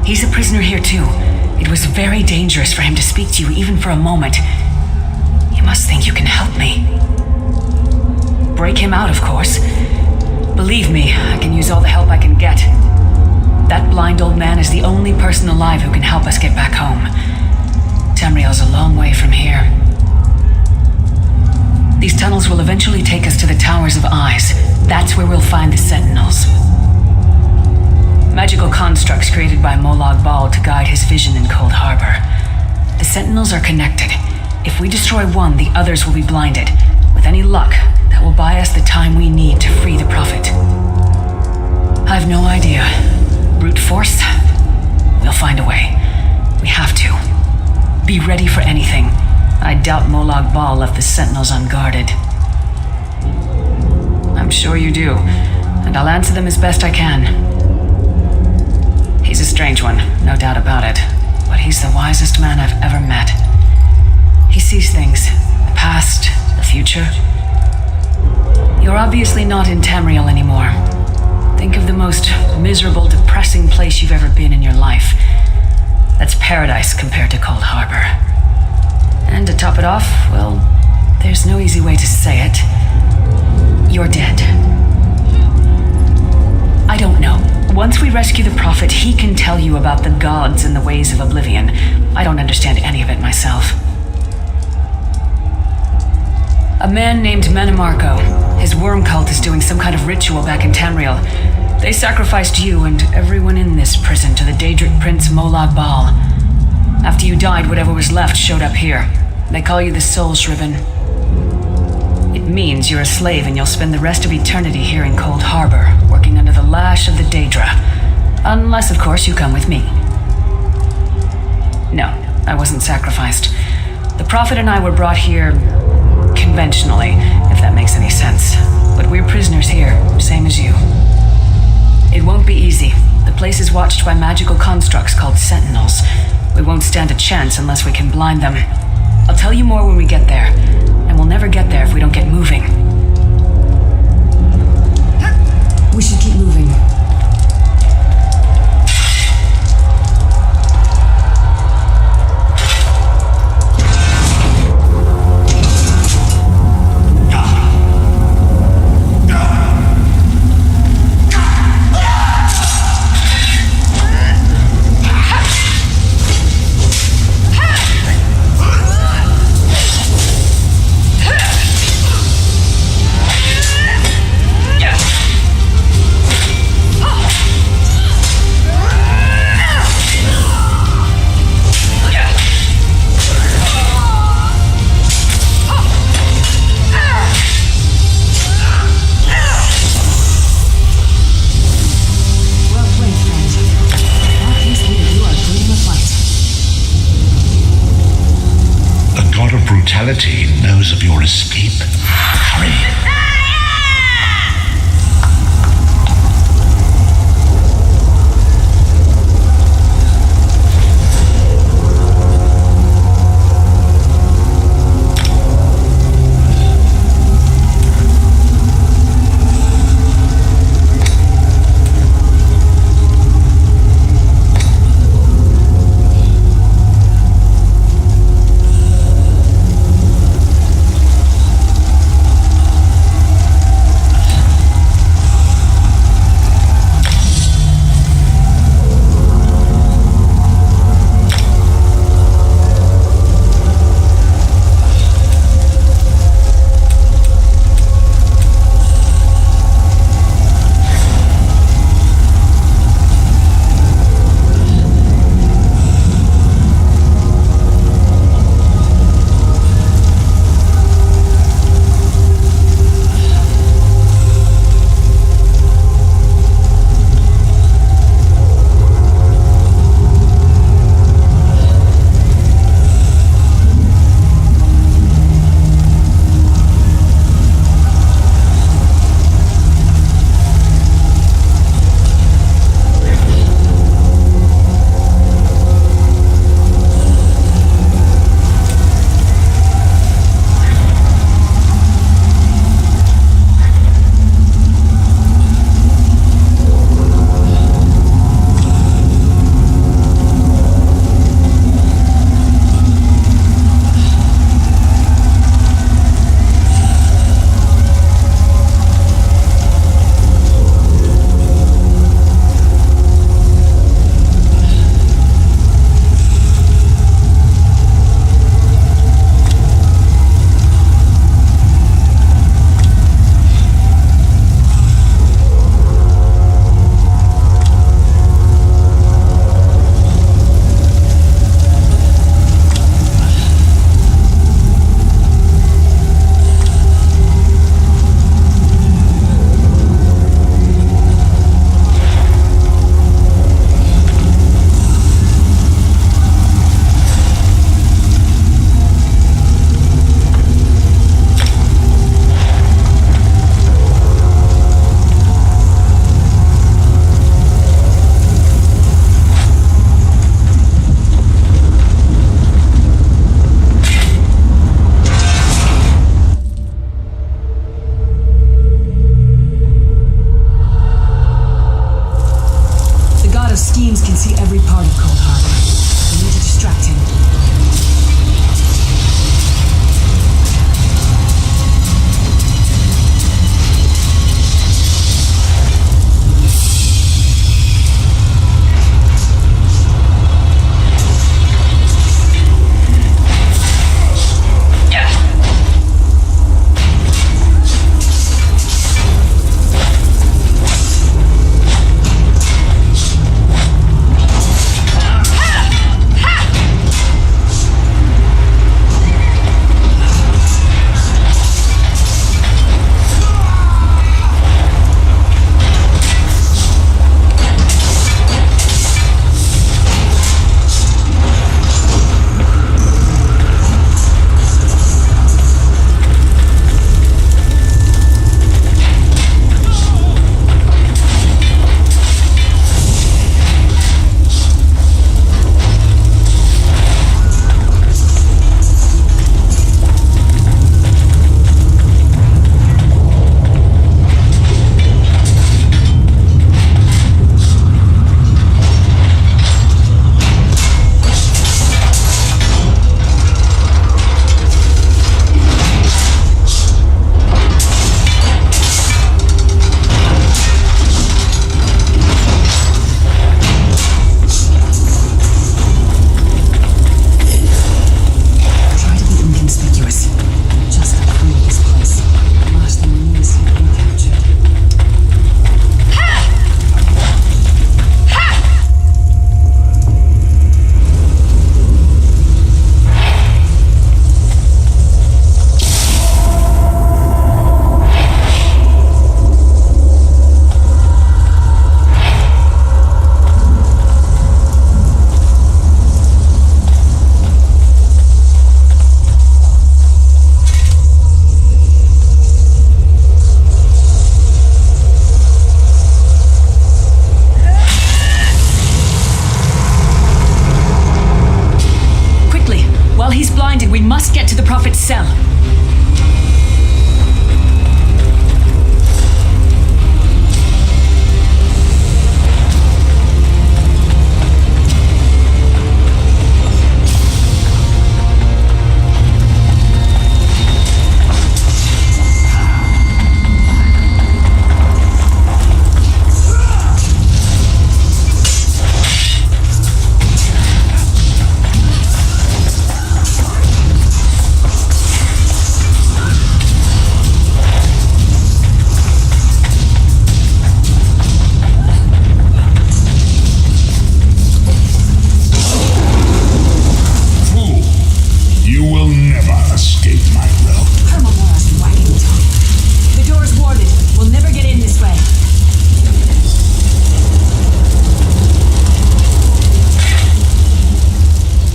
He's a prisoner here too. It was very dangerous for him to speak to you even for a moment. You must think you can help me. Break him out, of course. Believe me, I can use all the help I can get. That blind old man is the only person alive who can help us get back home. Tamriel's a long way from here. These tunnels will eventually take us to the Towers of Eyes. That's where we'll find the Sentinels. Magical constructs created by Molag Bal to guide his vision in Cold Harbor. The Sentinels are connected. If we destroy one, the others will be blinded. With any luck, that will buy us the time we need to free the Prophet. I've no idea. Brute force? We'll find a way. We have to. Be ready for anything. I doubt Molag Bal left the Sentinels unguarded. I'm sure you do, and I'll answer them as best I can. He's a strange one, no doubt about it, but he's the wisest man I've ever met. He sees things, the past, the future. You're obviously not in Tamriel anymore. Think of the most miserable, depressing place you've ever been in your life. That's paradise compared to Cold Harbor. And to top it off, well, there's no easy way to say it. You're dead. I don't know. Once we rescue the Prophet, he can tell you about the gods and the ways of oblivion. I don't understand any of it myself. A man named Manamarco. His worm cult is doing some kind of ritual back in Tamriel. They sacrificed you and everyone in this prison to the Daedric Prince Molag Bal. After you died, whatever was left showed up here. They call you the Soul Shriven. It means you're a slave and you'll spend the rest of eternity here in Cold Harbor, working under the lash of the Daedra. Unless, of course, you come with me. No, I wasn't sacrificed. The Prophet and I were brought here conventionally, if that makes any sense. But we're prisoners here, same as you. It won't be easy. The place is watched by magical constructs called Sentinels. We won't stand a chance unless we can blind them. I'll tell you more when we get there, and we'll never get there if we don't get moving. We should keep moving. Knows of your escape. Hurry. cell.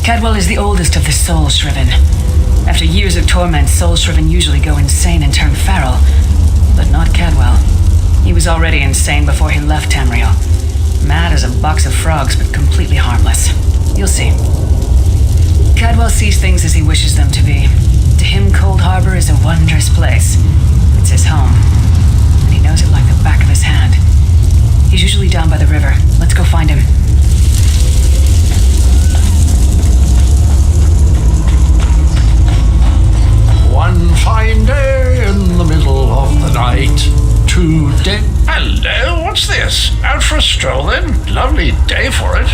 Cadwell is the oldest of the soul-shriven. After years of torment, soul-shriven usually go insane and turn feral. But not Cadwell. He was already insane before he left Tamriel. Mad as a box of frogs, but completely harmless. You'll see. Cadwell sees things as he wishes them to be. To him, Cold Harbor is a wondrous place. It's his home. And he knows it like the back of his hand. He's usually down by the river. Let's go find him. One fine day in the middle of the night, 2 days. Hello, what's this? Out for a stroll then? Lovely day for it.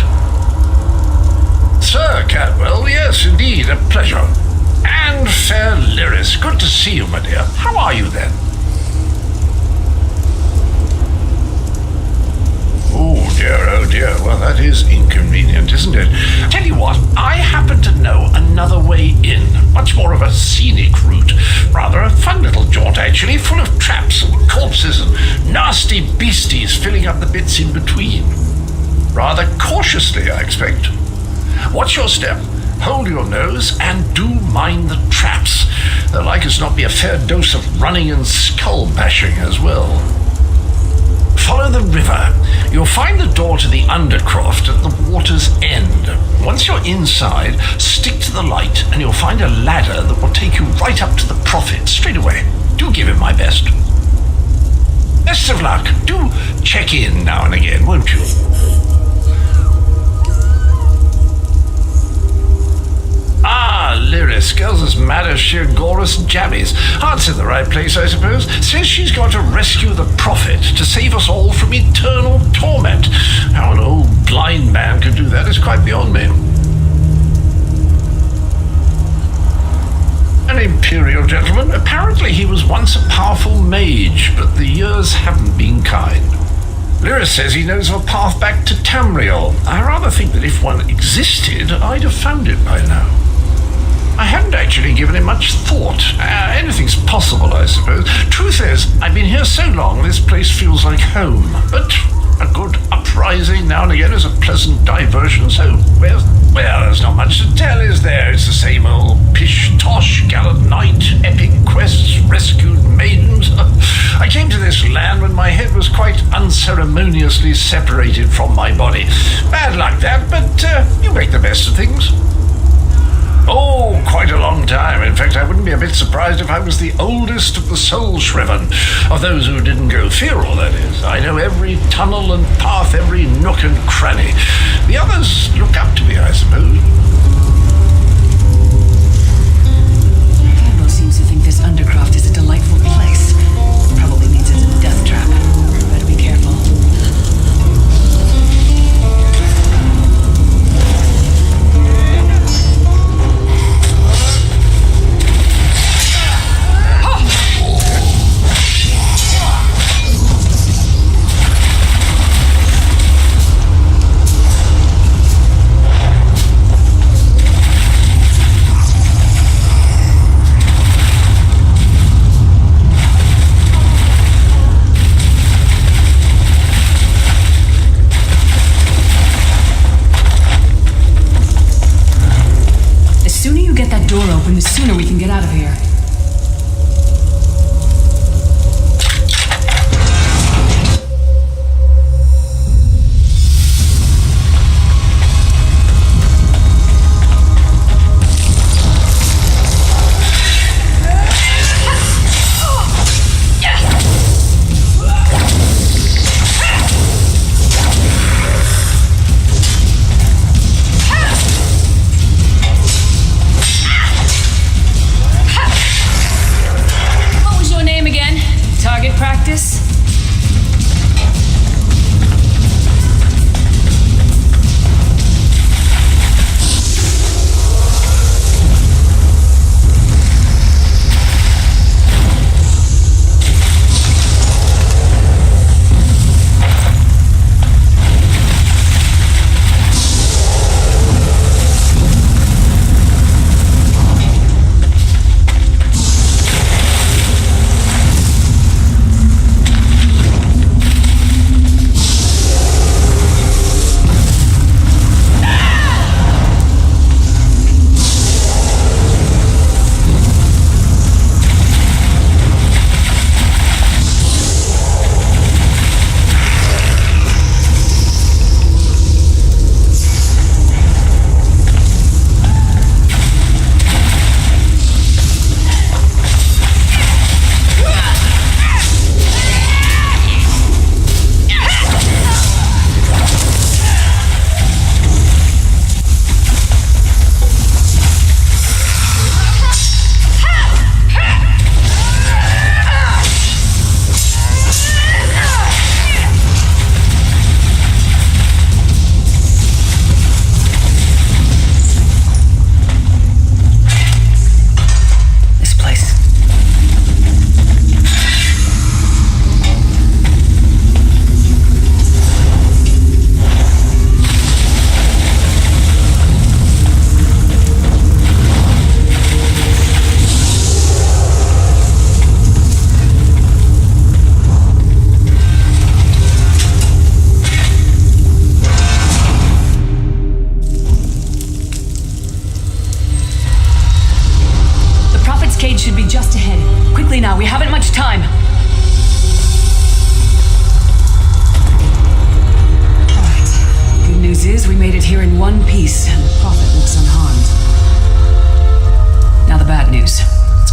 Sir Cadwell, yes, indeed, a pleasure. And fair Lyris, good to see you, my dear. How are you then? Oh dear, well that is inconvenient, isn't it? Tell you what, I happen to know another way in. Much more of a scenic route. Rather a fun little jaunt actually, full of traps and corpses and nasty beasties filling up the bits in between. Rather cautiously, I expect. Watch your step, hold your nose, and do mind the traps. There'll like as not be a fair dose of running and skull bashing as well. Follow the river. You'll find the door to the Undercroft at the water's end. Once you're inside, stick to the light and you'll find a ladder that will take you right up to the Prophet straight away. Do give him my best. Best of luck. Do check in now and again, won't you? Lyris, girl's as mad as sheer Gorus Jabbies. Heart's in the right place, I suppose. Says she's got to rescue the Prophet to save us all from eternal torment. How an old blind man could do that is quite beyond me. An Imperial gentleman. Apparently he was once a powerful mage, but the years haven't been kind. Lyris says he knows of a path back to Tamriel. I rather think that if one existed, I'd have found it by now. I hadn't actually given it much thought. Anything's possible, I suppose. Truth is, I've been here so long, this place feels like home. But a good uprising now and again is a pleasant diversion, so, well, there's not much to tell, is there? It's the same old pish-tosh, gallant knight, epic quests, rescued maidens. I came to this land when my head was quite unceremoniously separated from my body. Bad luck that, but you make the best of things. Oh, quite a long time. In fact, I wouldn't be a bit surprised if I was the oldest of the soul-shriven, of those who didn't go feral, that is. I know every tunnel and path, every nook and cranny. The others look up to me, I suppose. Cadwell seems to think this Undercroft is a delightful place. Probably means it's a death trap. Better be careful.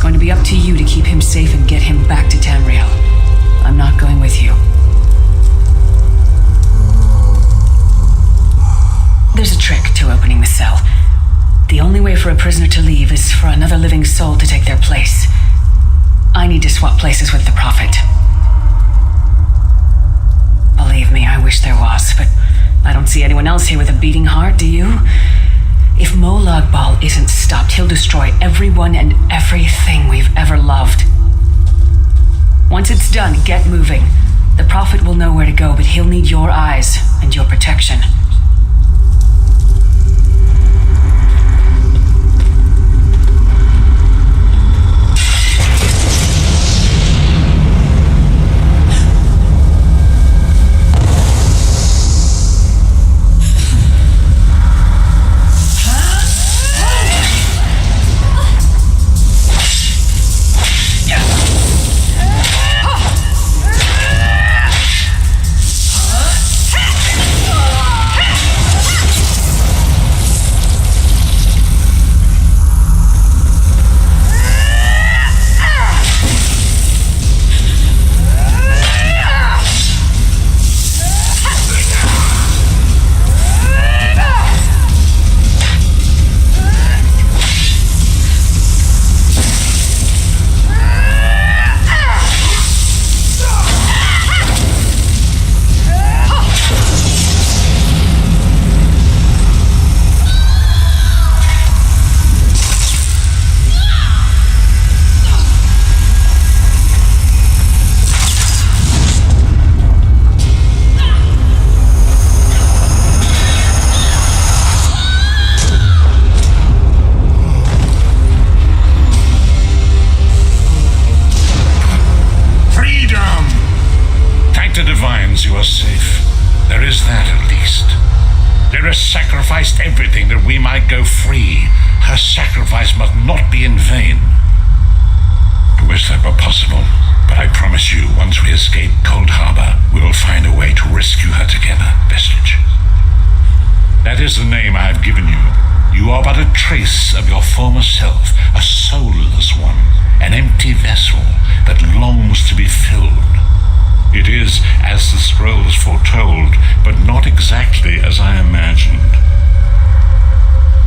going to be up to you to keep him safe and get him back to Tamriel. I'm not going with you. There's a trick to opening the cell. The only way for a prisoner to leave is for another living soul to take their place. I need to swap places with the Prophet. Believe me, I wish there was, but I don't see anyone else here with a beating heart, do you? If Molag Bal isn't stopped, he'll destroy everyone and everything we've ever loved. Once it's done, get moving. The Prophet will know where to go, but he'll need your eyes and your protection. You are safe. There is that at least. Lyra sacrificed everything that we might go free. Her sacrifice must not be in vain. I wish that were possible, but I promise you, once we escape Cold Harbor, we will find a way to rescue her together, Vestige. That is the name I have given you. You are but a trace of your former self, a soulless one, an empty vessel that longs to be filled. It is as the scrolls foretold, but not exactly as I imagined.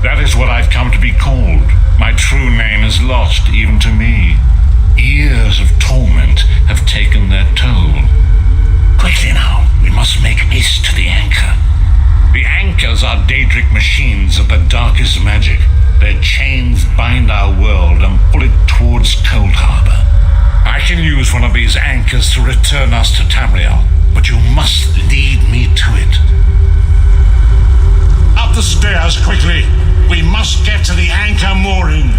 That is what I've come to be called. My true name is lost even to me. Years of torment have taken their toll. Quickly now, we must make haste to the anchor. The anchors are Daedric machines of the darkest magic. Their chains bind our world and pull it towards Cold Harbor. I can use one of these anchors to return us to Tamriel, but you must lead me to it. Up the stairs, quickly! We must get to the anchor mooring!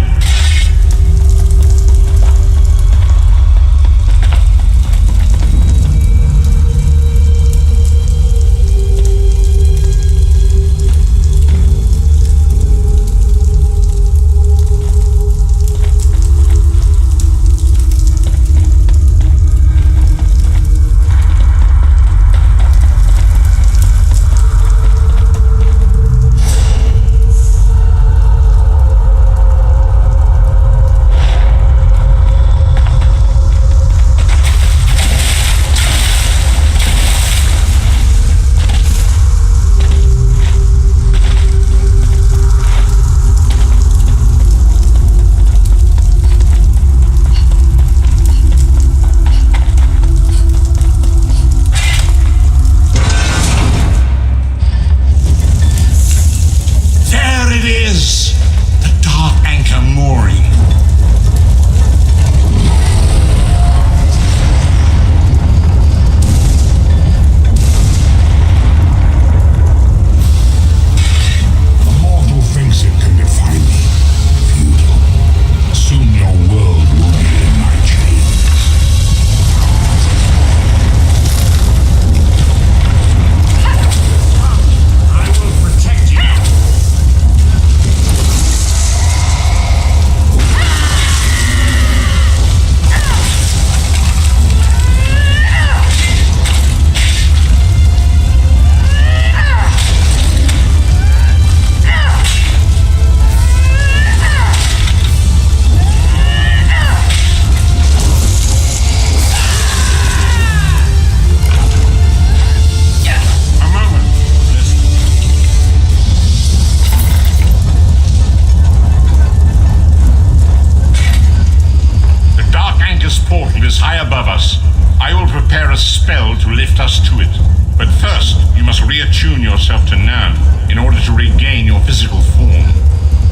spell to lift us to it. But first, you must reattune yourself to Nan in order to regain your physical form.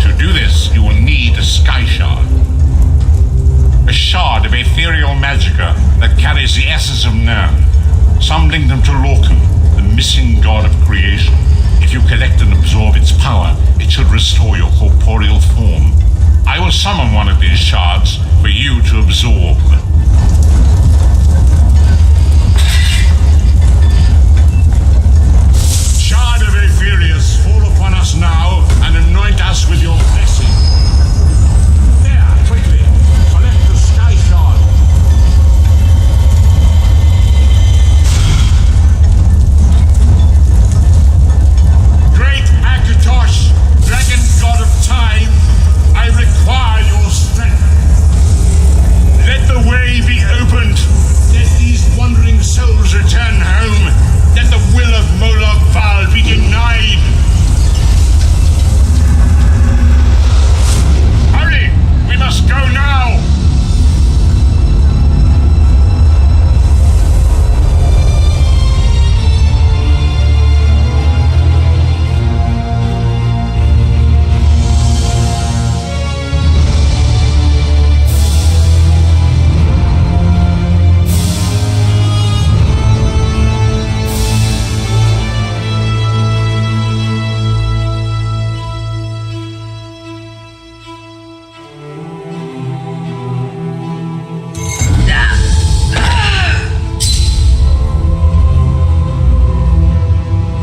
To do this, you will need a sky shard. A shard of ethereal magicka that carries the essence of Nan. Some link them to Lorcan, the missing god of creation. If you collect and absorb its power, it should restore your corporeal form. I will summon one of these shards for you to absorb. Shard of Aetherius, fall upon us now and anoint us with your blessing. There, quickly, collect the sky shard. Great Akatosh, dragon god of time, I require your strength. Let the way be opened. Let these wandering souls return home. Let the will of Moloch Val be denied. Hurry! We must go now!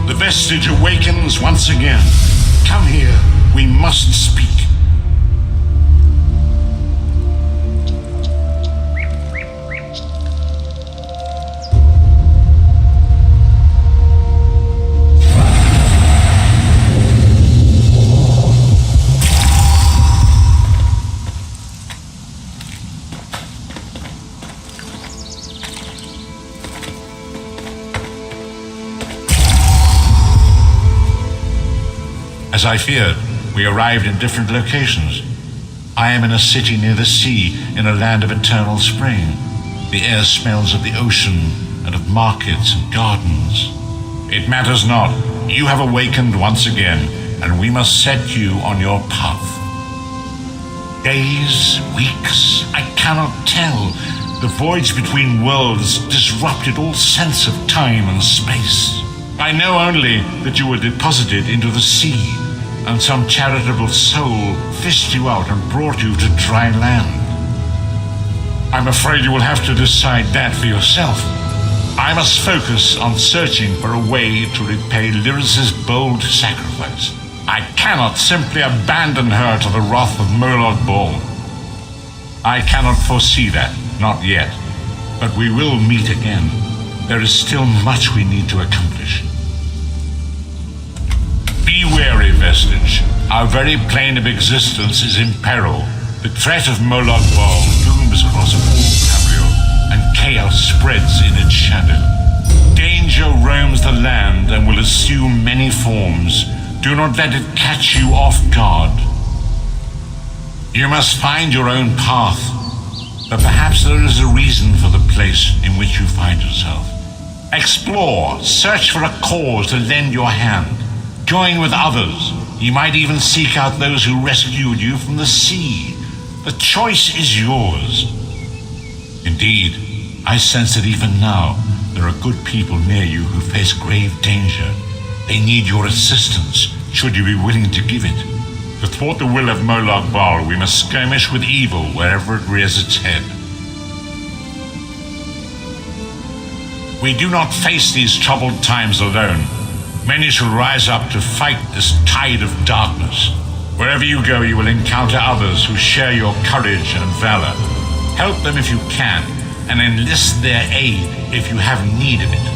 The vestige awakens once again. Come here, we must speak. As I feared, we arrived in different locations. I am in a city near the sea, in a land of eternal spring. The air smells of the ocean and of markets and gardens. It matters not. You have awakened once again, and we must set you on your path. Days, weeks, I cannot tell. The voyage between worlds disrupted all sense of time and space. I know only that you were deposited into the sea, and some charitable soul fished you out and brought you to dry land. I'm afraid you will have to decide that for yourself. I must focus on searching for a way to repay Lyris's bold sacrifice. I cannot simply abandon her to the wrath of Moloch Ball. I cannot foresee that, not yet. But we will meet again. There is still much we need to accomplish. Be wary, Vestige. Our very plane of existence is in peril. The threat of Moloch Ball looms across all Tamriel, and chaos spreads in its shadow. Danger roams the land and will assume many forms. Do not let it catch you off guard. You must find your own path, but perhaps there is a reason for the place in which you find yourself. Explore, search for a cause to lend your hand. Join with others. You might even seek out those who rescued you from the sea. The choice is yours. Indeed, I sense that even now, there are good people near you who face grave danger. They need your assistance, should you be willing to give it. To thwart the will of Moloch Bal, we must skirmish with evil wherever it rears its head. We do not face these troubled times alone. Many shall rise up to fight this tide of darkness. Wherever you go, you will encounter others who share your courage and valor. Help them if you can, and enlist their aid if you have need of it.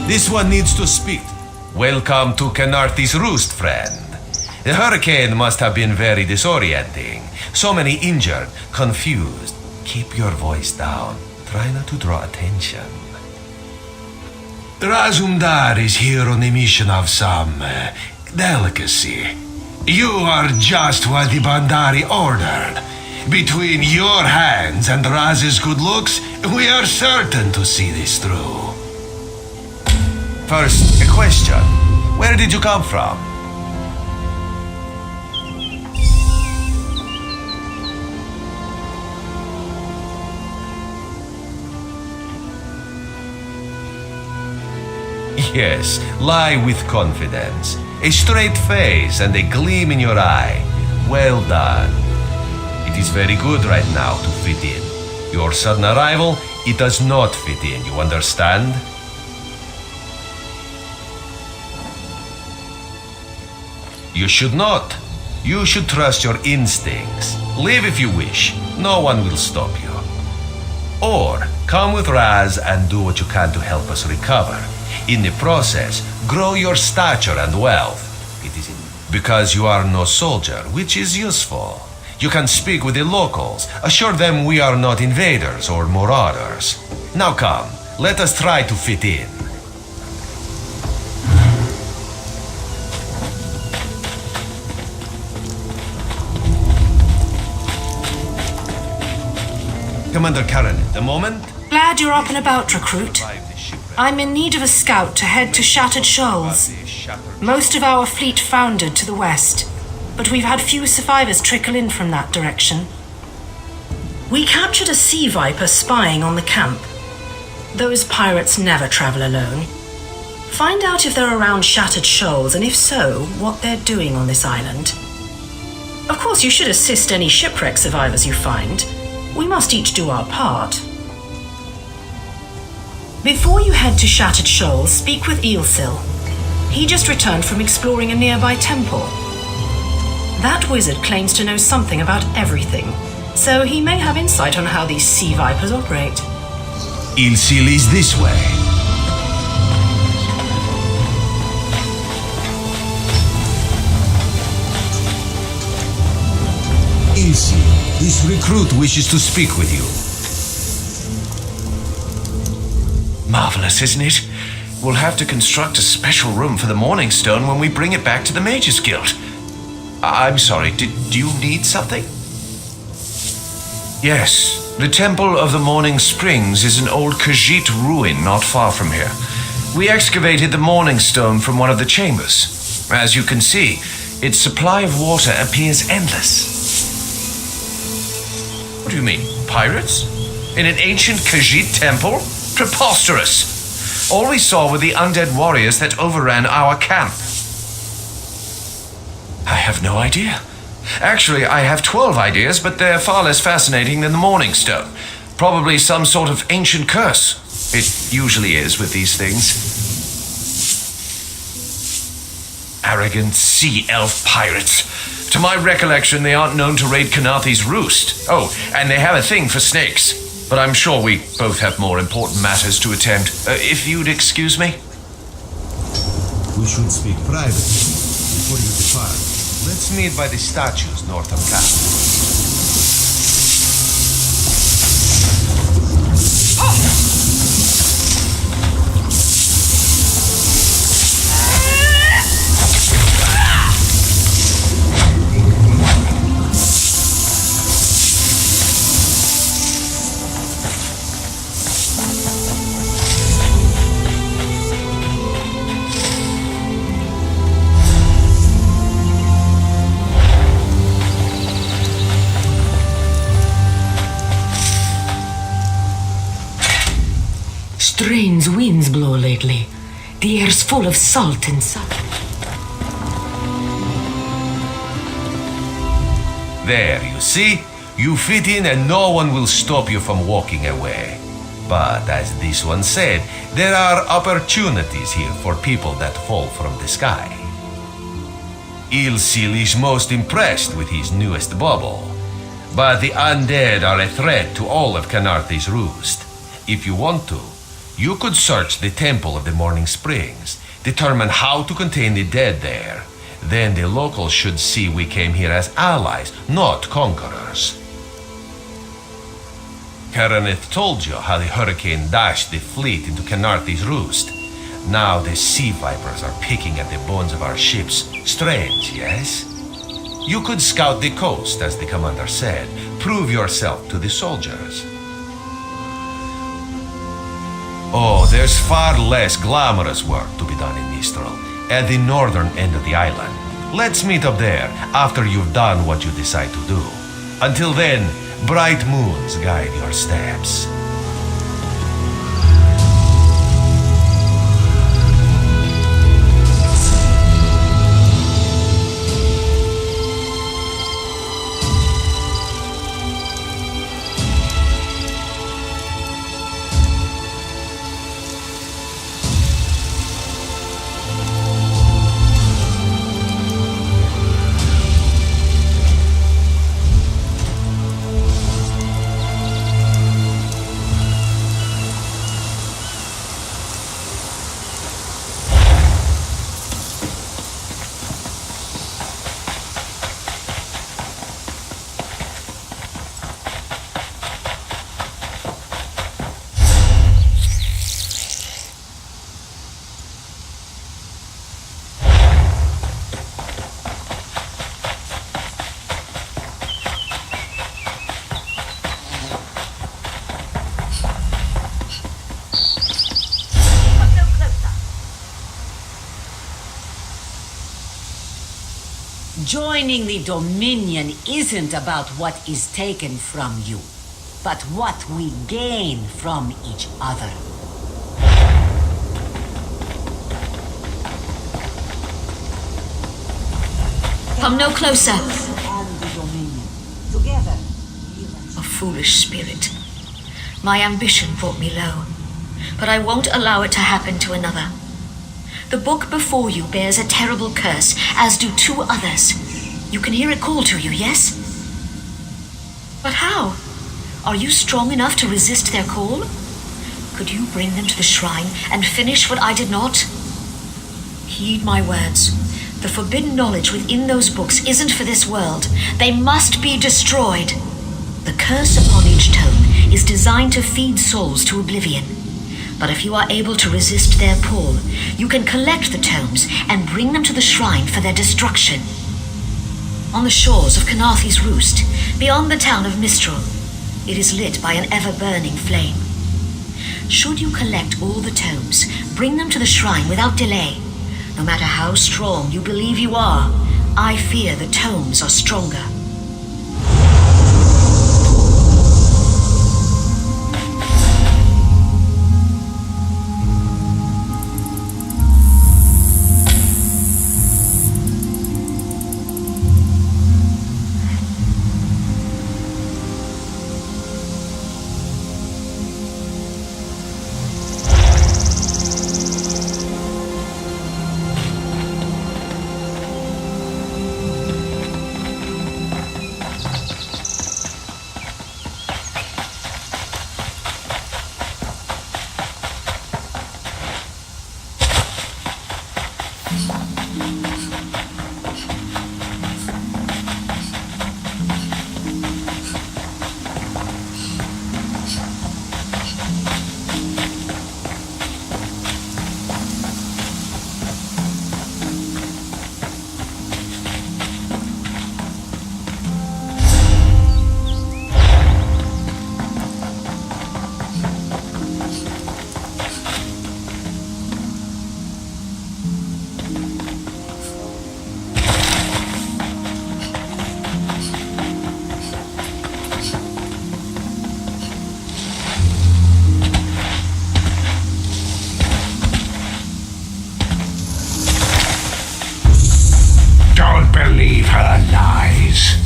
This one needs to speak. Welcome to Canarthi's Roost, friend. The hurricane must have been very disorienting. So many injured, confused. Keep your voice down. Try not to draw attention. Razumdar is here on a mission of some delicacy. You are just what the Bandari ordered. Between your hands and Raz's good looks, we are certain to see this through. First, a question. Where did you come from? Yes, lie with confidence. A straight face and a gleam in your eye. Well done. It is very good right now to fit in. Your sudden arrival, it does not fit in, you understand? You should not. You should trust your instincts. Leave if you wish. No one will stop you. Or come with Raz and do what you can to help us recover. In the process, grow your stature and wealth. It is because you are no soldier, which is useful. You can speak with the locals, assure them we are not invaders or marauders. Now come, let us try to fit in. Commander Karen, a moment. Glad you're up and about, recruit. I'm in need of a scout to head to Shattered Shoals. Most of our fleet foundered to the west, but we've had few survivors trickle in from that direction. We captured a sea viper spying on the camp. Those pirates never travel alone. Find out if they're around Shattered Shoals, and if so, what they're doing on this island. Of course, you should assist any shipwreck survivors you find. We must each do our part. Before you head to Shattered Shoals, speak with Eelsil. He just returned from exploring a nearby temple. That wizard claims to know something about everything, so he may have insight on how these sea vipers operate. Eelsil is this way. Eelsil, this recruit wishes to speak with you. Marvelous, isn't it? We'll have to construct a special room for the Morning Stone when we bring it back to the Mages Guild. I'm sorry, do you need something? Yes, the Temple of the Morning Springs is an old Khajiit ruin not far from here. We excavated the Morning Stone from one of the chambers. As you can see, its supply of water appears endless. What do you mean, pirates? In an ancient Khajiit temple? Preposterous! All we saw were the undead warriors that overran our camp. I have no idea. Actually, I have 12 ideas, but they're far less fascinating than the Morning Stone. Probably some sort of ancient curse. It usually is with these things. Arrogant sea elf pirates. To my recollection, they aren't known to raid Canarthi's Roost. Oh, and they have a thing for snakes. But I'm sure we both have more important matters to attend. If you'd excuse me? We should speak privately before you depart. Let's meet by the statues north of camp. Strange winds blow lately. The air's full of salt and sap. There, you see? You fit in and no one will stop you from walking away. But as this one said, there are opportunities here for people that fall from the sky. Eelsil is most impressed with his newest bubble. But the undead are a threat to all of Canarthi's Roost. If you want to, You could search the Temple of the Morning Springs, determine how to contain the dead there. Then the locals should see we came here as allies, not conquerors. Karaneth told you how the hurricane dashed the fleet into Canarthi's roost. Now the sea vipers are picking at the bones of our ships. Strange, yes? You could scout the coast, as the commander said. Prove yourself to the soldiers. Oh, there's far less glamorous work to be done in Mistral, at the northern end of the island. Let's meet up there after you've done what you decide to do. Until then, bright moons guide your steps. Joining the Dominion isn't about what is taken from you, but what we gain from each other. Come no closer. And the Dominion, together. A foolish spirit. My ambition brought me low, but I won't allow it to happen to another. The book before you bears a terrible curse, as do 2 others. You can hear it call to you, yes? But how? Are you strong enough to resist their call? Could you bring them to the shrine and finish what I did not? Heed my words. The forbidden knowledge within those books isn't for this world. They must be destroyed. The curse upon each tome is designed to feed souls to oblivion. But if you are able to resist their pull, you can collect the tomes and bring them to the shrine for their destruction. On the shores of Canarthi's Roost, beyond the town of Mistral, it is lit by an ever-burning flame. Should you collect all the tomes, bring them to the shrine without delay. No matter how strong you believe you are, I fear the tomes are stronger. Believe her lies.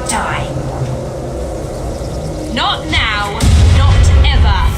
time. Not now, not ever.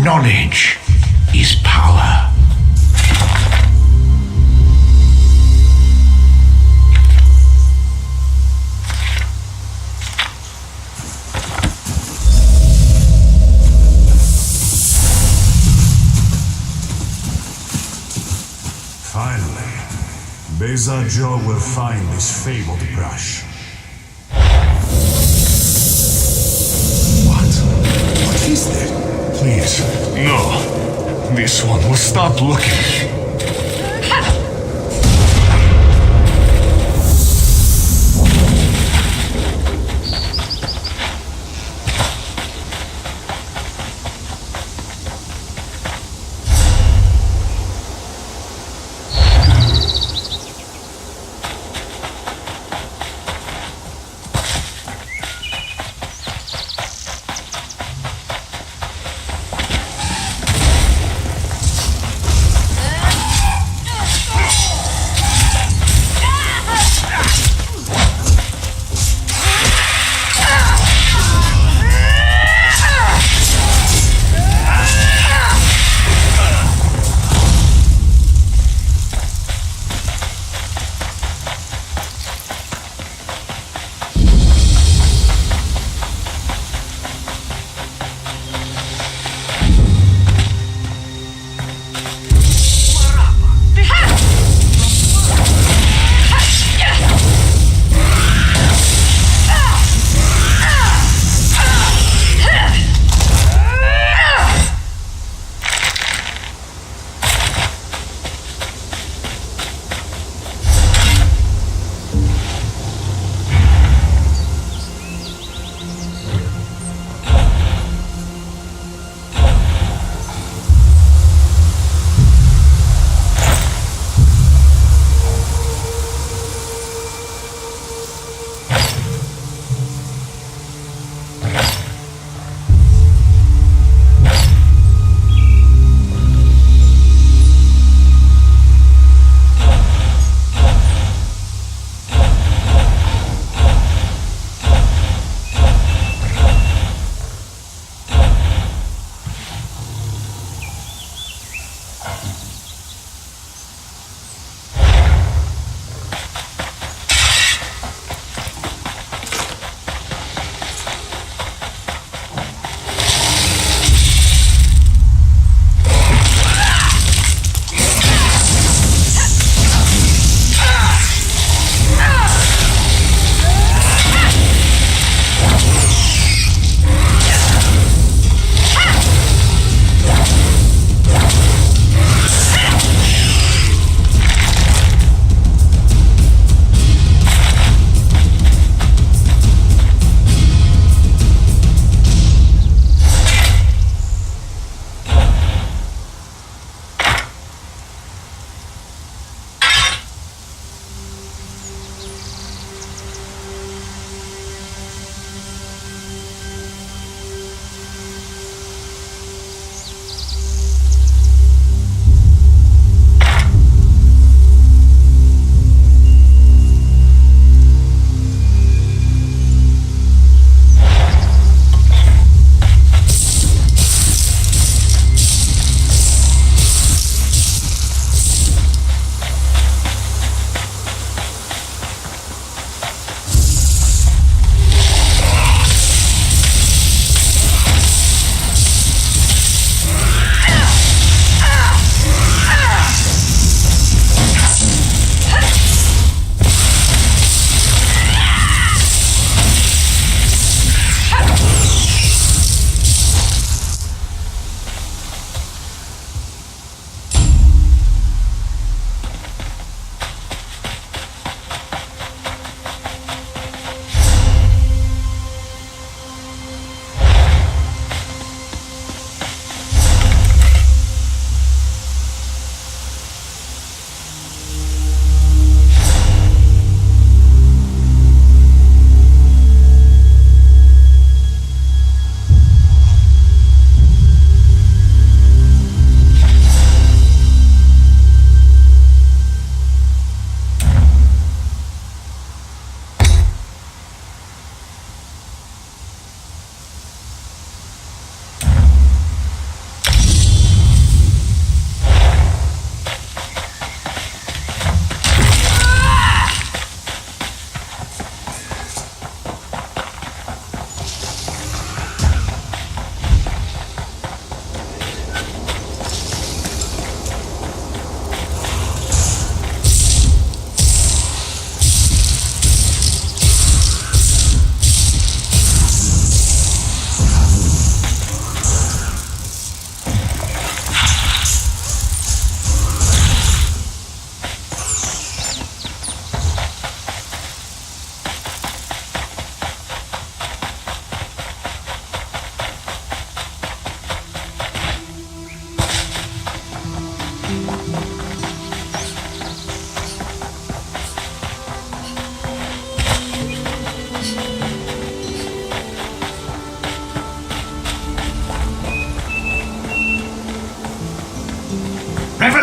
Knowledge is power. Finally, Beza Joe will find this fabled brush. What is that? Please, no. This one will stop looking.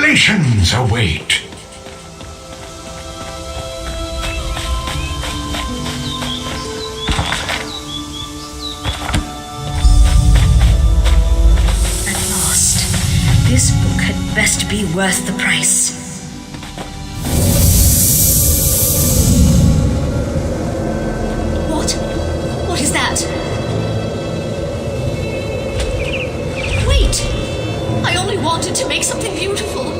Revelations await. At last. This book had best be worth the price. What is that? Wait! I only wanted to make something beautiful.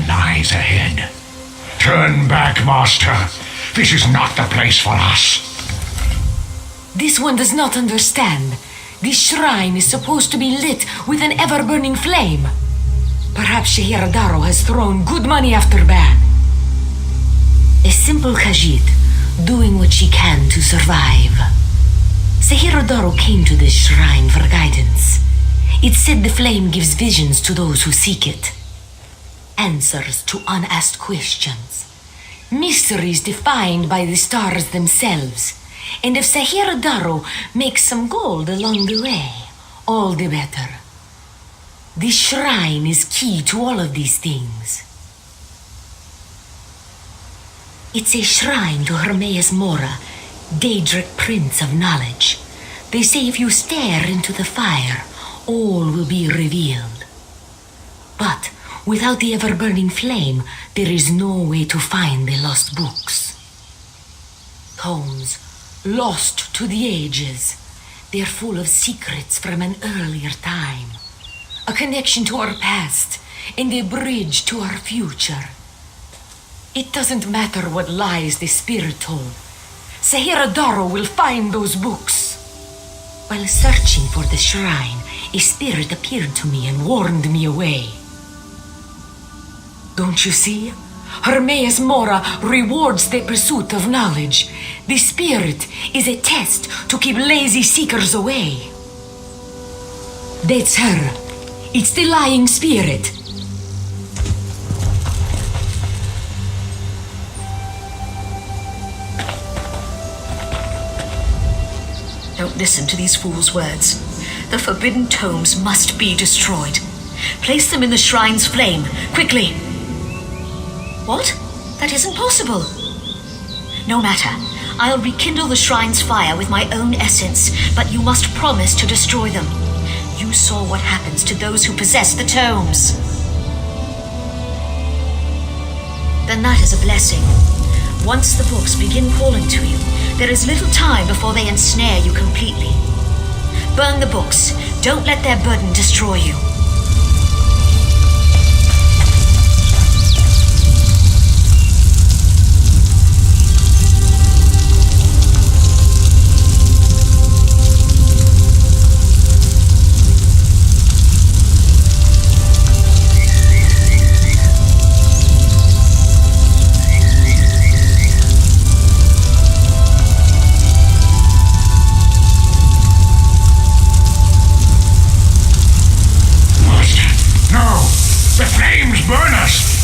lies ahead. Turn back, Master. This is not the place for us. This one does not understand. This shrine is supposed to be lit with an ever-burning flame. Perhaps Shehiradaro has thrown good money after bad. A simple Khajiit, doing what she can to survive. Shehiradaro came to this shrine for guidance. It said the flame gives visions to those who seek it. Answers to unasked questions. Mysteries defined by the stars themselves. And if Shehiradaro makes some gold along the way, all the better. This shrine is key to all of these things. It's a shrine to Hermaeus Mora, Daedric Prince of Knowledge. They say if you stare into the fire, all will be revealed. But without the ever-burning flame, there is no way to find the lost books. Tomes lost to the ages. They're full of secrets from an earlier time. A connection to our past and a bridge to our future. It doesn't matter what lies the spirit told. Shehiradaro will find those books. While searching for the shrine, a spirit appeared to me and warned me away. Don't you see? Hermaeus Mora rewards the pursuit of knowledge. The spirit is a test to keep lazy seekers away. That's her. It's the lying spirit. Don't listen to these fools' words. The forbidden tomes must be destroyed. Place them in the shrine's flame, quickly. What? That isn't possible. No matter. I'll rekindle the shrine's fire with my own essence, but you must promise to destroy them. You saw what happens to those who possess the tomes. Then that is a blessing. Once the books begin calling to you, there is little time before they ensnare you completely. Burn the books. Don't let their burden destroy you.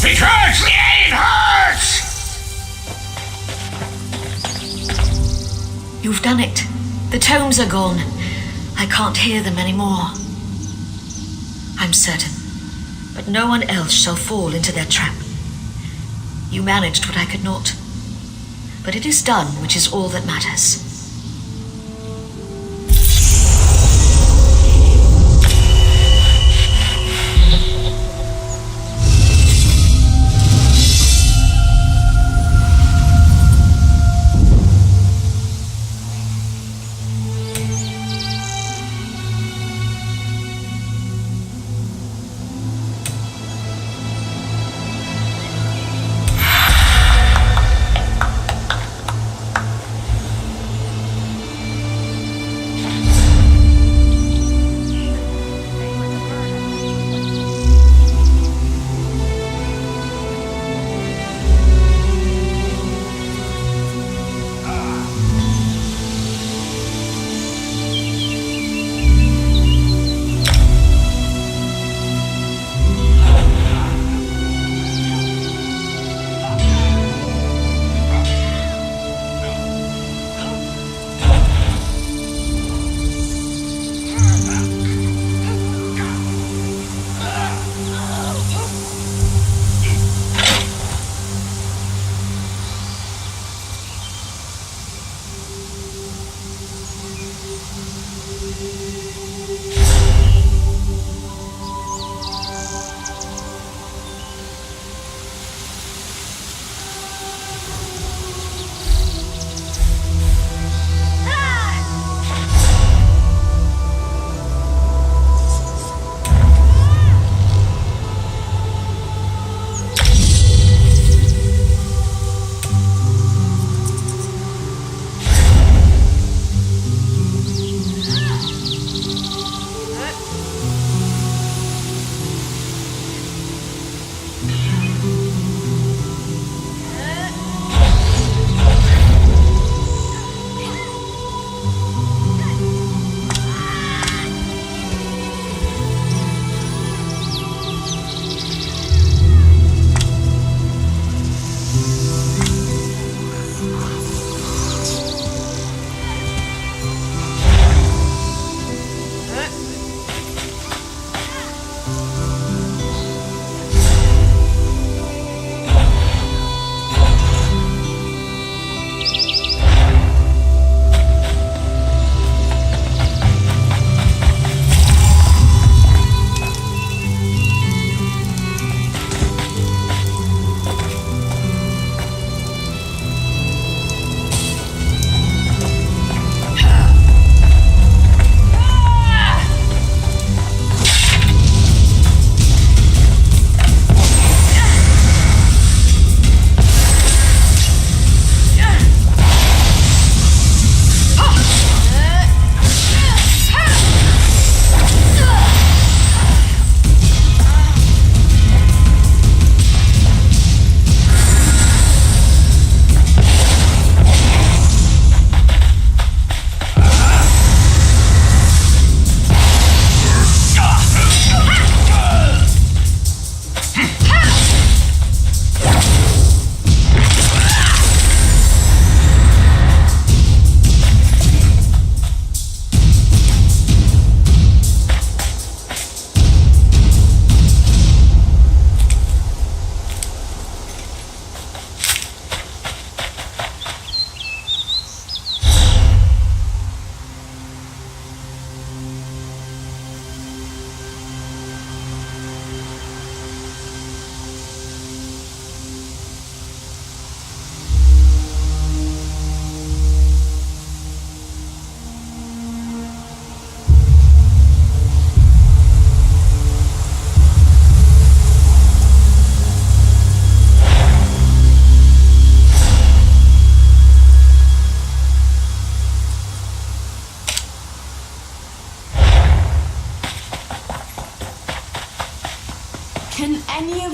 It hurts! It hurts! You've done it. The tomes are gone. I can't hear them anymore. I'm certain. But no one else shall fall into their trap. You managed what I could not. But it is done, which is all that matters.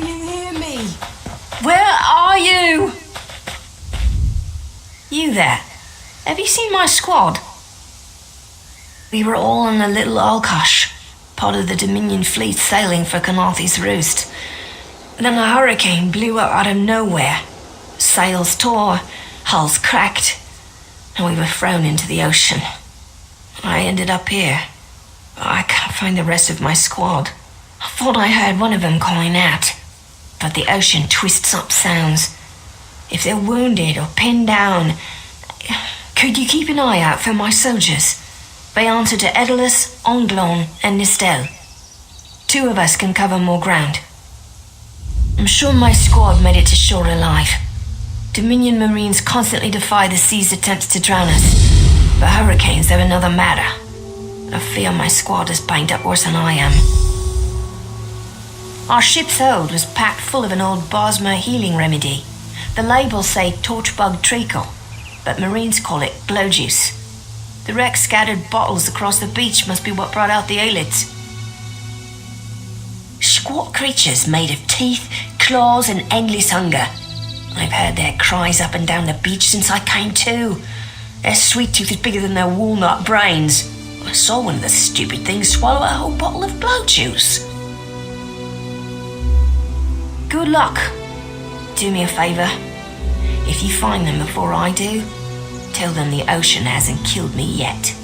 you hear me? Where are you? You there. Have you seen my squad? We were all on a little Alkosh, part of the Dominion fleet sailing for Canarthy's Roost. Then a hurricane blew up out of nowhere. Sails tore, hulls cracked, and we were thrown into the ocean. I ended up here. I can't find the rest of my squad. I thought I heard one of them calling out, but the ocean twists up sounds. If they're wounded or pinned down, could you keep an eye out for my soldiers? They answer to Edalus, Onglon, and Nistel. 2 of us can cover more ground. I'm sure my squad made it to shore alive. Dominion Marines constantly defy the sea's attempts to drown us, but hurricanes are another matter. I fear my squad is banged up worse than I am. Our ship's hold was packed full of an old Bosma healing remedy. The labels say torchbug treacle, but Marines call it glow juice. The wreck scattered bottles across the beach must be what brought out the Aelids. Squat creatures made of teeth, claws, and endless hunger. I've heard their cries up and down the beach since I came to. Their sweet tooth is bigger than their walnut brains. I saw one of the stupid things swallow a whole bottle of blow juice. Good luck. Do me a favor. If you find them before I do, tell them the ocean hasn't killed me yet.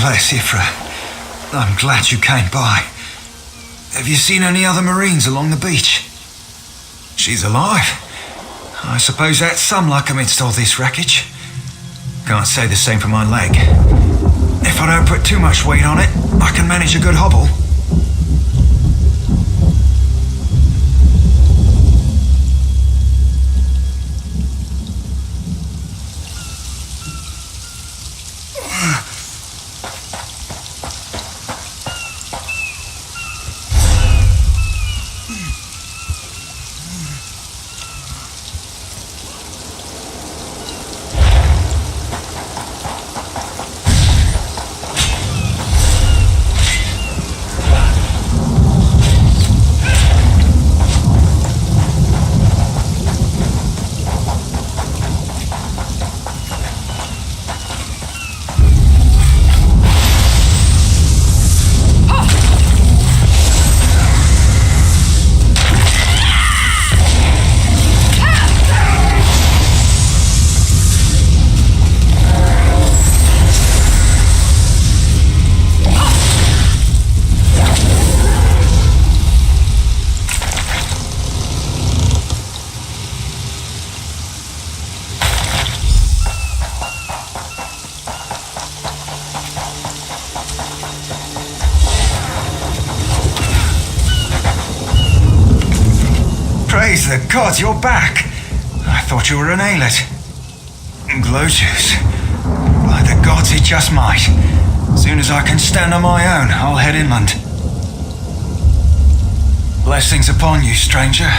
Nonetheless, Ifra, I'm glad you came by. Have you seen any other Marines along the beach? She's alive. I suppose that's some luck amidst all this wreckage. Can't say the same for my leg. If I don't put too much weight on it, I can manage a good hobble. Praise the gods, you're back. I thought you were an aylet. Glow juice. By the gods, it just might. Soon as I can stand on my own, I'll head inland. Blessings upon you, stranger.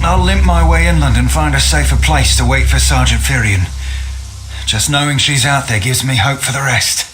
I'll limp my way inland and find a safer place to wait for Sergeant Firion. Just knowing she's out there gives me hope for the rest.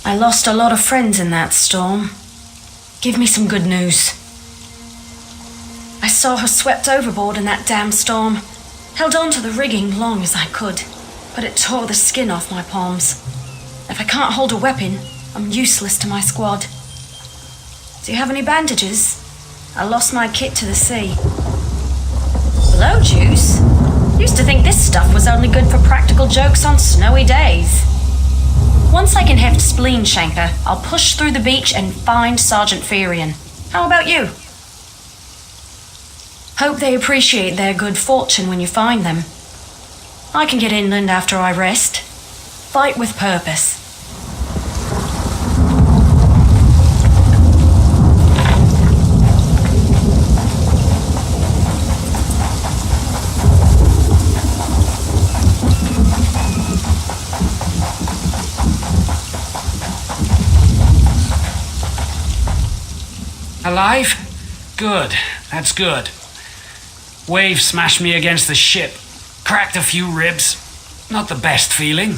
I lost a lot of friends in that storm. Give me some good news. I saw her swept overboard in that damn storm. Held on to the rigging long as I could, but it tore the skin off my palms. If I can't hold a weapon, I'm useless to my squad. Do you have any bandages? I lost my kit to the sea. Blow juice? Used to think this stuff was only good for practical jokes on snowy days. Once I can heft Spleen Shanker, I'll push through the beach and find Sergeant Firion. How about you? Hope they appreciate their good fortune when you find them. I can get inland after I rest. Fight with purpose. Alive? Good. That's good. Wave smashed me against the ship. Cracked a few ribs. Not the best feeling.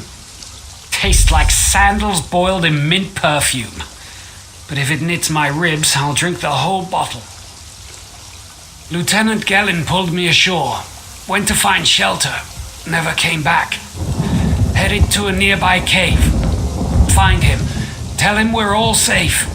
Tastes like sandals boiled in mint perfume. But if it knits my ribs, I'll drink the whole bottle. Lieutenant Gellin pulled me ashore. Went to find shelter. Never came back. Headed to a nearby cave. Find him. Tell him we're all safe.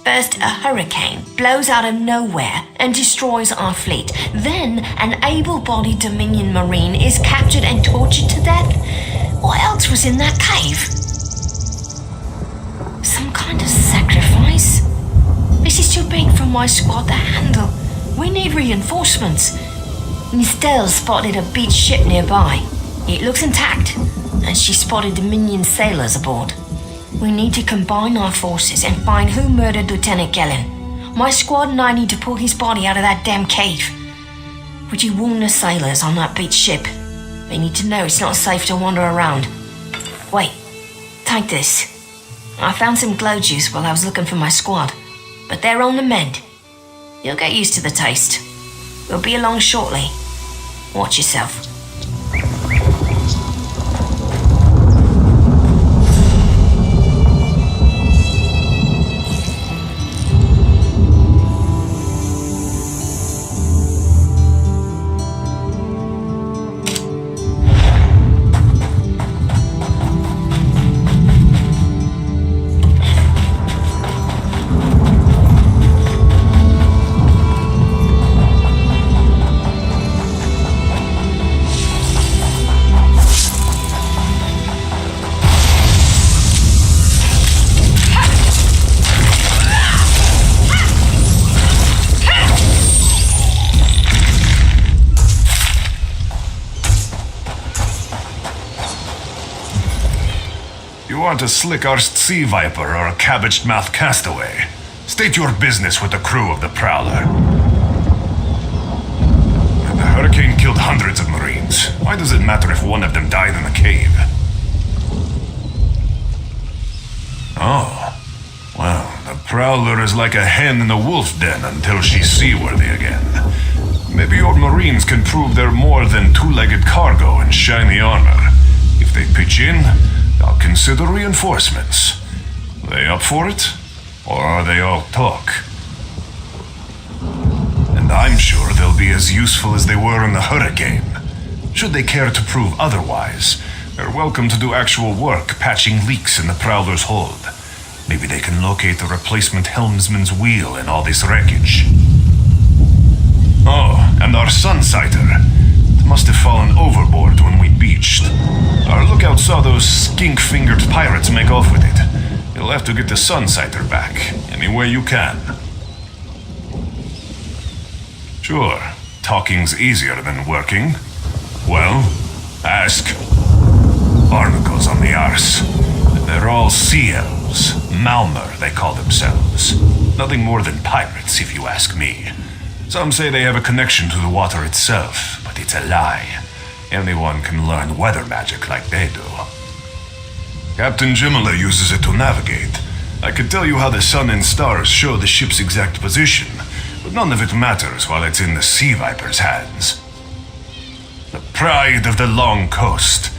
First, a hurricane blows out of nowhere and destroys our fleet. Then, an able-bodied Dominion Marine is captured and tortured to death. What else was in that cave? Some kind of sacrifice? This is too big for my squad to handle. We need reinforcements. Nistel spotted a beached ship nearby. It looks intact, and she spotted Dominion sailors aboard. We need to combine our forces and find who murdered Lieutenant Gellin. My squad and I need to pull his body out of that damn cave. Would you warn the sailors on that beached ship? They need to know it's not safe to wander around. Wait, take this. I found some glow juice while I was looking for my squad, but they're on the mend. You'll get used to the taste. We'll be along shortly. Watch yourself. You want a slick-arsed sea viper or a cabbage-mouthed castaway? State your business with the crew of the Prowler. The hurricane killed hundreds of Marines. Why does it matter if one of them died in the cave? Oh. Well, the Prowler is like a hen in a wolf den until she's seaworthy again. Maybe your Marines can prove they're more than two-legged cargo and shiny armor. If they pitch in, I'll consider reinforcements. They up for it? Or are they all talk? And I'm sure they'll be as useful as they were in the hurricane. Should they care to prove otherwise, they're welcome to do actual work patching leaks in the Prowler's hold. Maybe they can locate the replacement helmsman's wheel in all this wreckage. Oh, and our Sunsighter. It must have fallen overboard when we beached. Our lookout saw those skink-fingered pirates make off with it. You'll have to get the Sunsighter back, any way you can. Sure, talking's easier than working. Well, ask. Barnacles on the arse. They're all sea elves. Malmer, they call themselves. Nothing more than pirates, if you ask me. Some say they have a connection to the water itself, but it's a lie. Anyone can learn weather magic like they do. Captain Jimala uses it to navigate. I could tell you how the sun and stars show the ship's exact position, but none of it matters while it's in the Sea Viper's hands. The pride of the long coast.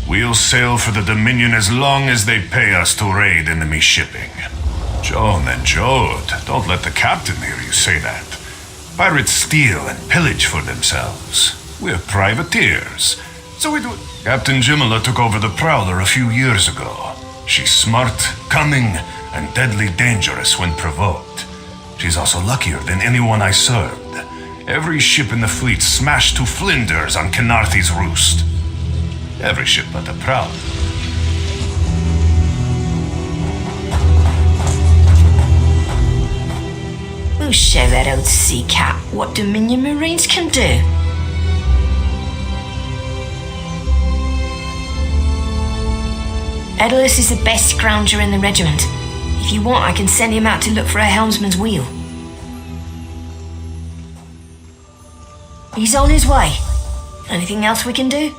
We'll sail for the Dominion as long as they pay us to raid enemy shipping. Joan and Jode, don't let the captain hear you say that. Pirates steal and pillage for themselves. We're privateers, so we do it. Captain Jimala took over the Prowler a few years ago. She's smart, cunning, and deadly dangerous when provoked. She's also luckier than anyone I served. Every ship in the fleet smashed to flinders on Kenarthi's roost. Every ship but the Prowler. We'll show that old sea cat what Dominion Marines can do. Edalus is the best scrounger in the regiment. If you want, I can send him out to look for a helmsman's wheel. He's on his way. Anything else we can do?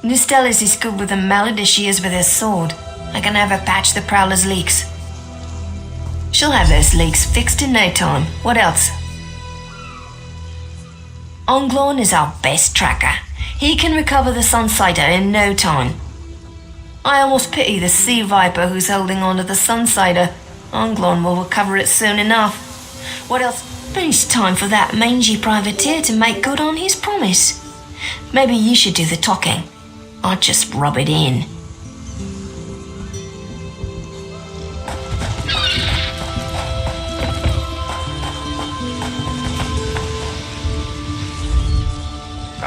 Nistellis is good with a mallet as she is with her sword. I can have her patch the Prowler's leaks. She'll have those leaks fixed in no time. What else? Onglorn is our best tracker. He can recover the Sunsighter in no time. I almost pity the Sea Viper who's holding on to the Sunsighter. Onglorn will recover it soon enough. What else? But it's time for that mangy privateer to make good on his promise. Maybe you should do the talking. I'll just rub it in.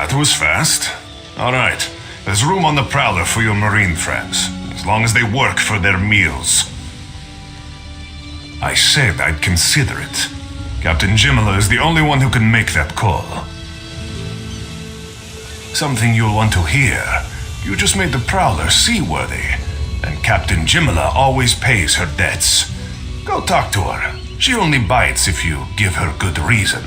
That was fast. All right, there's room on the Prowler for your Marine friends, as long as they work for their meals. I said I'd consider it. Captain Jimala is the only one who can make that call. Something you'll want to hear. You just made the Prowler seaworthy, and Captain Jimala always pays her debts. Go talk to her. She only bites if you give her good reason.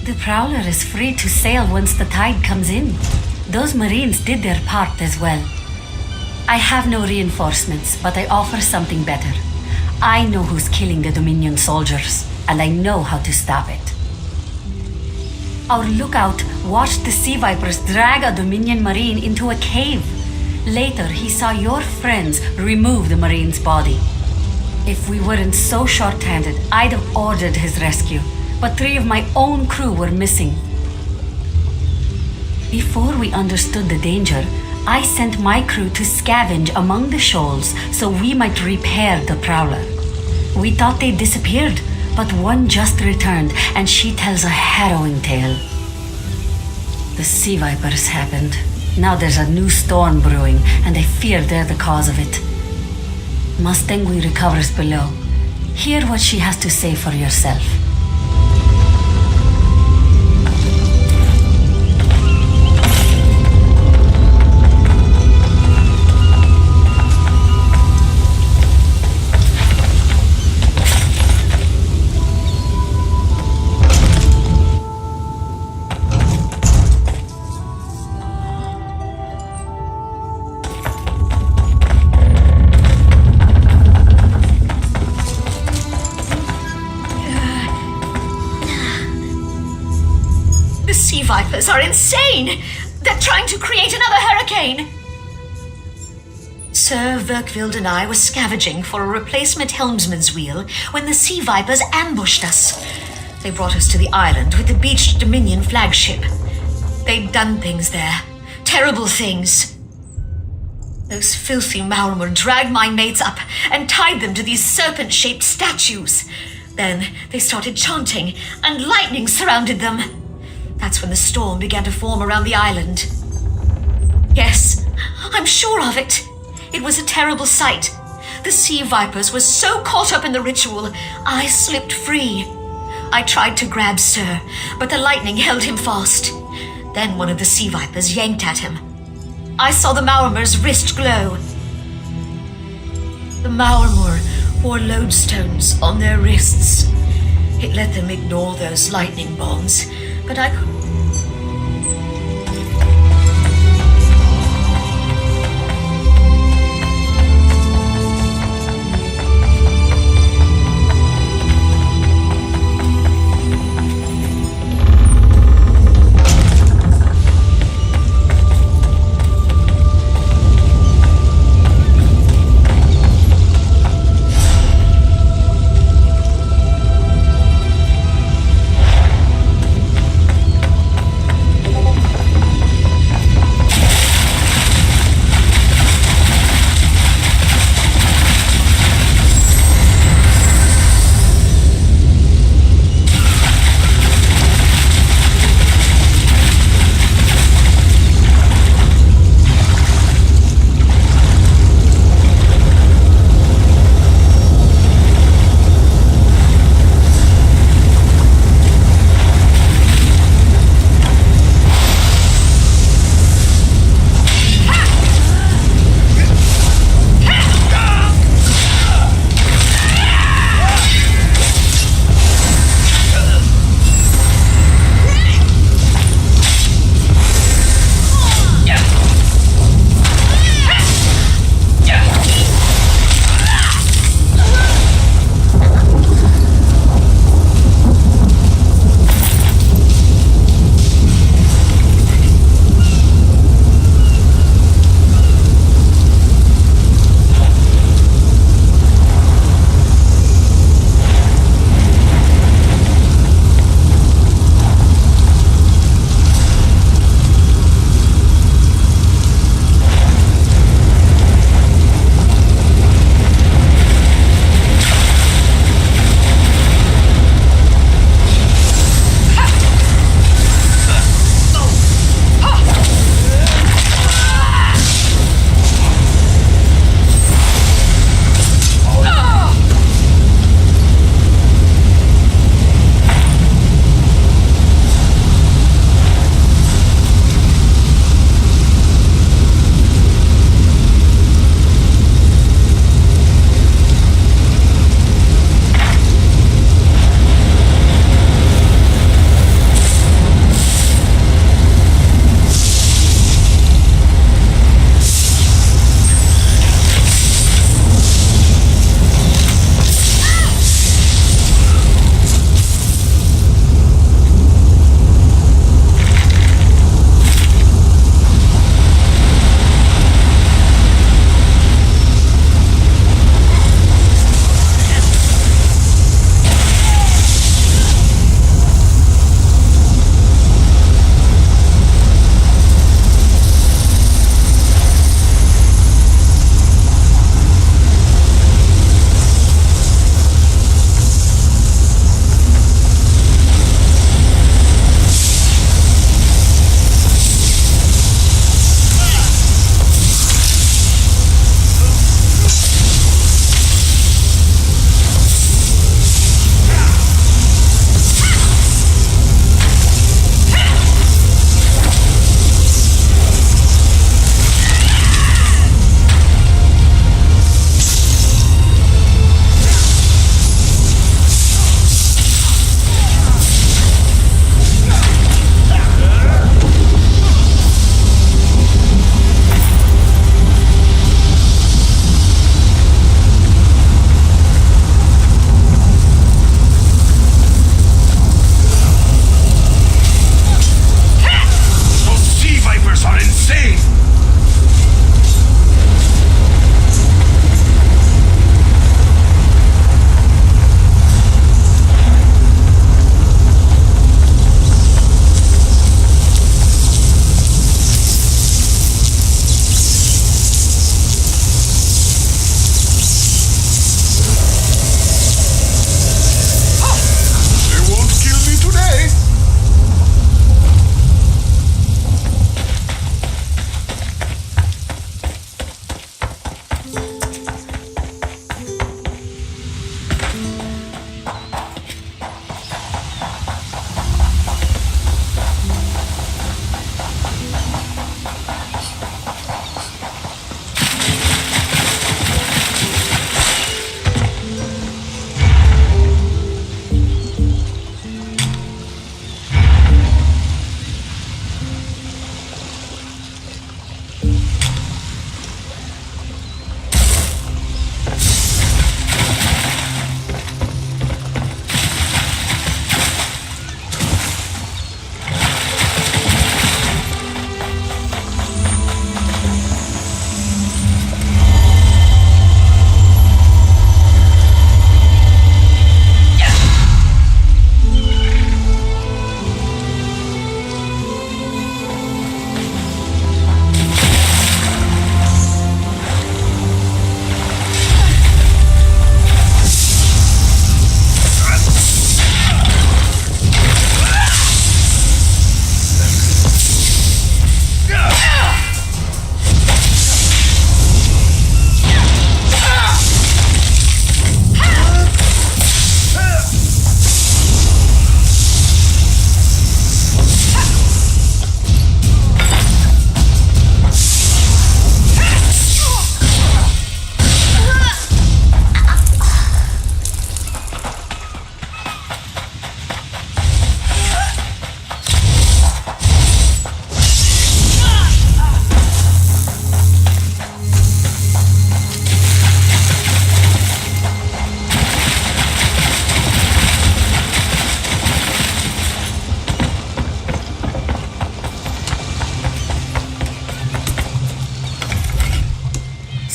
The Prowler is free to sail once the tide comes in. Those Marines did their part as well. I have no reinforcements, but I offer something better. I know who's killing the Dominion soldiers, and I know how to stop it. Our lookout watched the Sea Vipers drag a Dominion Marine into a cave. Later, he saw your friends remove the Marine's body. If we weren't so short-handed, I'd have ordered his rescue. But 3 of my own crew were missing. Before we understood the danger, I sent my crew to scavenge among the shoals so we might repair the Prowler. We thought they disappeared, but one just returned, and she tells a harrowing tale. The Sea Vipers happened. Now there's a new storm brewing, and I fear they're the cause of it. Mustangui recovers below. Hear what she has to say for yourself. Vipers are insane! They're trying to create another hurricane! Sir Verkvild and I were scavenging for a replacement helmsman's wheel when the Sea Vipers ambushed us. They brought us to the island with the beached Dominion flagship. They'd done things there. Terrible things. Those filthy Maulmer dragged my mates up and tied them to these serpent-shaped statues. Then they started chanting, and lightning surrounded them. That's when the storm began to form around the island. Yes, I'm sure of it. It was a terrible sight. The Sea Vipers were so caught up in the ritual, I slipped free. I tried to grab Sir, but the lightning held him fast. Then one of the Sea Vipers yanked at him. I saw the Maulmer's wrist glow. The Maulmer wore lodestones on their wrists. It let them ignore those lightning bombs, but I couldn't.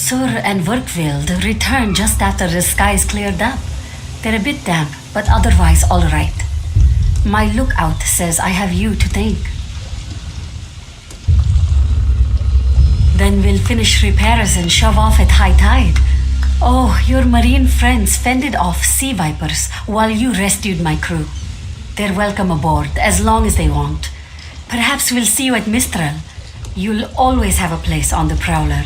Sur and Werkveld returned just after the skies cleared up. They're a bit damp, but otherwise all right. My lookout says I have you to thank. Then we'll finish repairs and shove off at high tide. Oh, your marine friends fended off sea vipers while you rescued my crew. They're welcome aboard, as long as they want. Perhaps we'll see you at Mistral. You'll always have a place on the Prowler.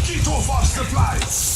GeForce GTX!